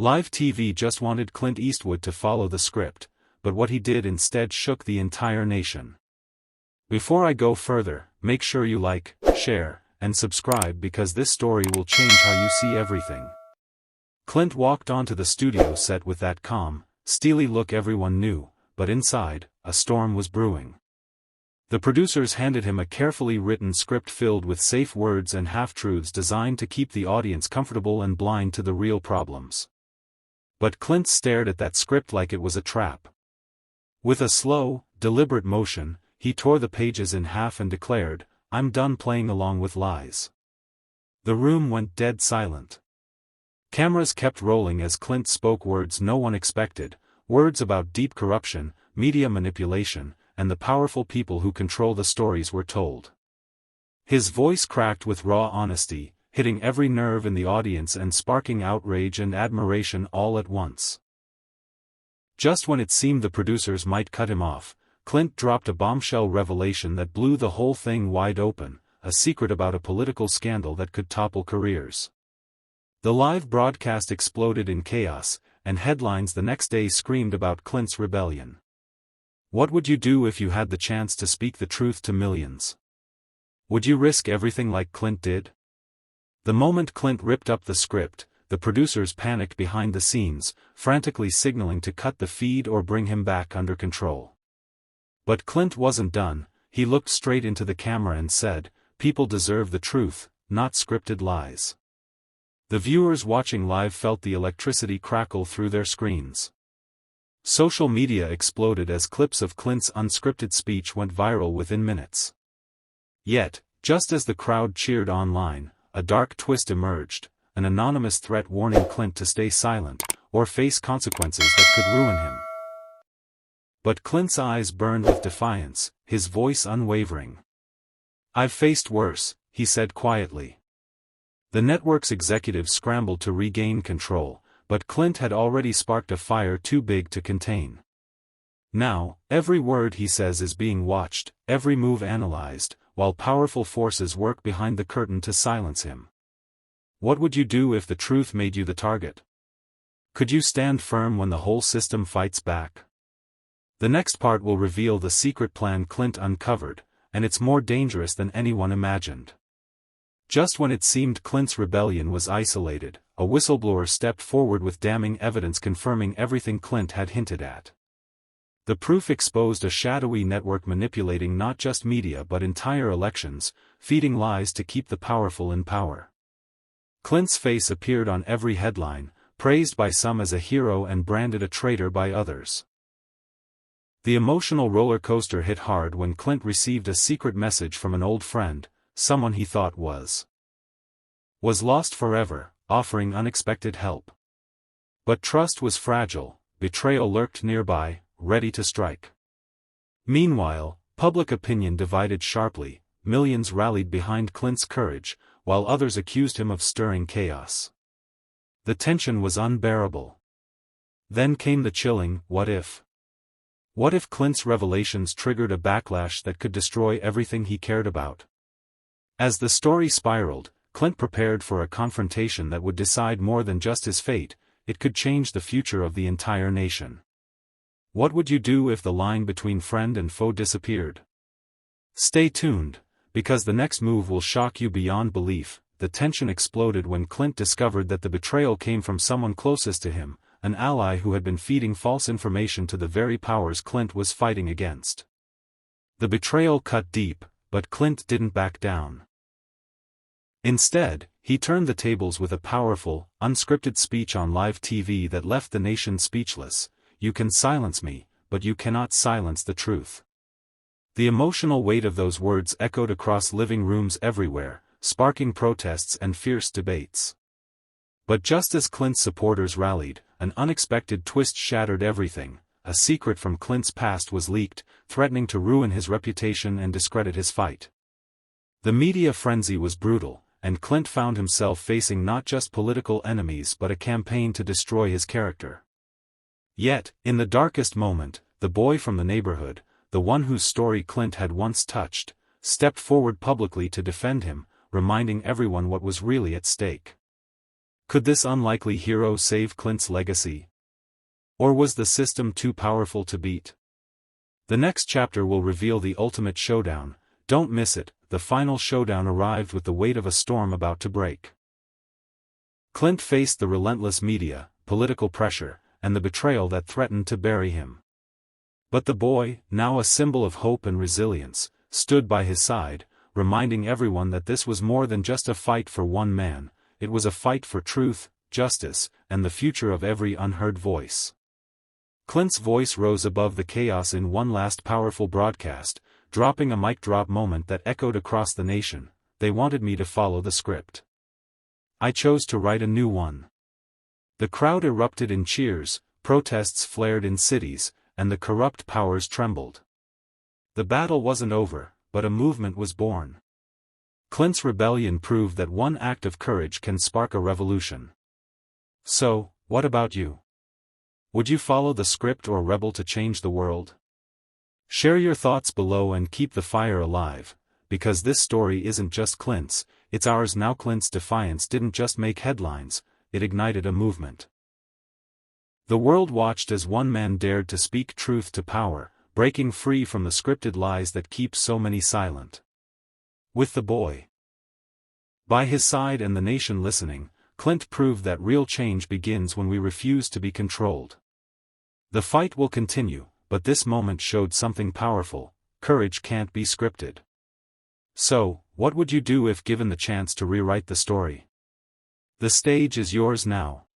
Live TV just wanted Clint Eastwood to follow the script, but what he did instead shook the entire nation. Before I go further, make sure you like, share, and subscribe because this story will change how you see everything. Clint walked onto the studio set with that calm, steely look everyone knew, but inside, a storm was brewing. The producers handed him a carefully written script filled with safe words and half-truths designed to keep the audience comfortable and blind to the real problems. But Clint stared at that script like it was a trap. With a slow, deliberate motion, he tore the pages in half and declared, "I'm done playing along with lies." The room went dead silent. Cameras kept rolling as Clint spoke words no one expected, words about deep corruption, media manipulation, and the powerful people who control the stories we're told. His voice cracked with raw honesty, hitting every nerve in the audience and sparking outrage and admiration all at once. Just when it seemed the producers might cut him off, Clint dropped a bombshell revelation that blew the whole thing wide open, a secret about a political scandal that could topple careers. The live broadcast exploded in chaos, and headlines the next day screamed about Clint's rebellion. What would you do if you had the chance to speak the truth to millions? Would you risk everything like Clint did? The moment Clint ripped up the script, the producers panicked behind the scenes, frantically signaling to cut the feed or bring him back under control. But Clint wasn't done. He looked straight into the camera and said, "People deserve the truth, not scripted lies." The viewers watching live felt the electricity crackle through their screens. Social media exploded as clips of Clint's unscripted speech went viral within minutes. Yet, just as the crowd cheered online, a dark twist emerged, an anonymous threat warning Clint to stay silent, or face consequences that could ruin him. But Clint's eyes burned with defiance, his voice unwavering. "I've faced worse," he said quietly. The network's executives scrambled to regain control, but Clint had already sparked a fire too big to contain. Now, every word he says is being watched, every move analyzed, while powerful forces work behind the curtain to silence him. What would you do if the truth made you the target? Could you stand firm when the whole system fights back? The next part will reveal the secret plan Clint uncovered, and it's more dangerous than anyone imagined. Just when it seemed Clint's rebellion was isolated, a whistleblower stepped forward with damning evidence confirming everything Clint had hinted at. The proof exposed a shadowy network manipulating not just media but entire elections, feeding lies to keep the powerful in power. Clint's face appeared on every headline, praised by some as a hero and branded a traitor by others. The emotional roller coaster hit hard when Clint received a secret message from an old friend, someone he thought was lost forever, offering unexpected help. But trust was fragile, betrayal lurked nearby, ready to strike. Meanwhile, public opinion divided sharply, millions rallied behind Clint's courage, while others accused him of stirring chaos. The tension was unbearable. Then came the chilling, what if? What if Clint's revelations triggered a backlash that could destroy everything he cared about? As the story spiraled, Clint prepared for a confrontation that would decide more than just his fate, it could change the future of the entire nation. What would you do if the line between friend and foe disappeared? Stay tuned, because the next move will shock you beyond belief. The tension exploded when Clint discovered that the betrayal came from someone closest to him, an ally who had been feeding false information to the very powers Clint was fighting against. The betrayal cut deep, but Clint didn't back down. Instead, he turned the tables with a powerful, unscripted speech on live TV that left the nation speechless. "You can silence me, but you cannot silence the truth." The emotional weight of those words echoed across living rooms everywhere, sparking protests and fierce debates. But just as Clint's supporters rallied, an unexpected twist shattered everything. A secret from Clint's past was leaked, threatening to ruin his reputation and discredit his fight. The media frenzy was brutal, and Clint found himself facing not just political enemies but a campaign to destroy his character. Yet, in the darkest moment, the boy from the neighborhood, the one whose story Clint had once touched, stepped forward publicly to defend him, reminding everyone what was really at stake. Could this unlikely hero save Clint's legacy? Or was the system too powerful to beat? The next chapter will reveal the ultimate showdown. Don't miss it. The final showdown arrived with the weight of a storm about to break. Clint faced the relentless media, political pressure, and the betrayal that threatened to bury him. But the boy, now a symbol of hope and resilience, stood by his side, reminding everyone that this was more than just a fight for one man, it was a fight for truth, justice, and the future of every unheard voice. Clint's voice rose above the chaos in one last powerful broadcast, dropping a mic drop moment that echoed across the nation. They wanted me to follow the script. I chose to write a new one. The crowd erupted in cheers, protests flared in cities, and the corrupt powers trembled. The battle wasn't over, but a movement was born. Clint's rebellion proved that one act of courage can spark a revolution. So, what about you? Would you follow the script or rebel to change the world? Share your thoughts below and keep the fire alive, because this story isn't just Clint's, it's ours now. Clint's defiance didn't just make headlines, it ignited a movement. The world watched as one man dared to speak truth to power, breaking free from the scripted lies that keep so many silent. With the boy by his side and the nation listening, Clint proved that real change begins when we refuse to be controlled. The fight will continue, but this moment showed something powerful: courage can't be scripted. So, what would you do if given the chance to rewrite the story? The stage is yours now.